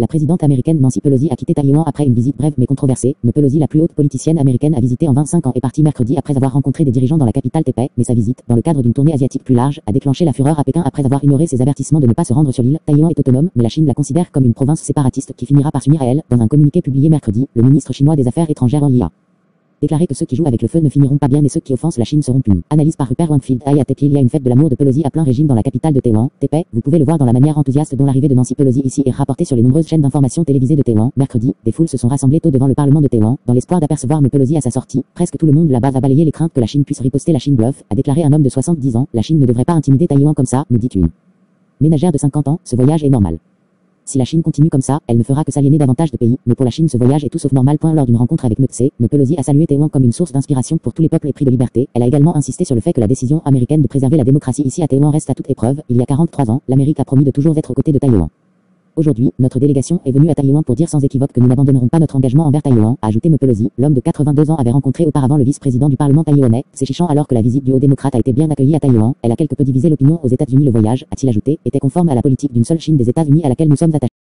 La présidente américaine Nancy Pelosi a quitté Taïwan après une visite brève mais controversée. M. Pelosi, la plus haute politicienne américaine, a visité en 25 ans, est partie mercredi après avoir rencontré des dirigeants dans la capitale Taipei, mais sa visite, dans le cadre d'une tournée asiatique plus large, a déclenché la fureur à Pékin après avoir ignoré ses avertissements de ne pas se rendre sur l'île. Taïwan est autonome, mais la Chine la considère comme une province séparatiste qui finira par s'unir à elle. Dans un communiqué publié mercredi, le ministre chinois des Affaires étrangères Wang Yi a déclaré que ceux qui jouent avec le feu ne finiront pas bien, mais ceux qui offensent la Chine seront punis. Analyse par Rupert Wangfield. À Taipei, il y a une fête de l'amour de Pelosi à plein régime dans la capitale de Taïwan, Taipei. Vous pouvez le voir dans la manière enthousiaste dont l'arrivée de Nancy Pelosi ici est rapportée sur les nombreuses chaînes d'information télévisées de Taïwan. Mercredi, des foules se sont rassemblées tôt devant le Parlement de Taïwan, dans l'espoir d'apercevoir M. Pelosi à sa sortie. Presque tout le monde là-bas va balayer les craintes que la Chine puisse riposter. La Chine bluffe, a déclaré un homme de 70 ans. La Chine ne devrait pas intimider Taïwan comme ça, nous dit une ménagère de 50 ans. Ce voyage est normal. Si la Chine continue comme ça, elle ne fera que s'aliéner davantage de pays, mais pour la Chine ce voyage est tout sauf normal. Lors d'une rencontre avec M. Pelosi a salué Taïwan comme une source d'inspiration pour tous les peuples épris de liberté. Elle a également insisté sur le fait que la décision américaine de préserver la démocratie ici à Taïwan reste à toute épreuve. Il y a 43 ans, l'Amérique a promis de toujours être aux côtés de Taïwan. Aujourd'hui, notre délégation est venue à Taïwan pour dire sans équivoque que nous n'abandonnerons pas notre engagement envers Taïwan, a ajouté M. Pelosi. L'homme de 82 ans avait rencontré auparavant le vice-président du Parlement taïwanais, s'échichant alors que la visite du haut démocrate a été bien accueillie à Taïwan. Elle a quelque peu divisé l'opinion aux États-Unis. Le voyage, a-t-il ajouté, était conforme à la politique d'une seule Chine des États-Unis à laquelle nous sommes attachés.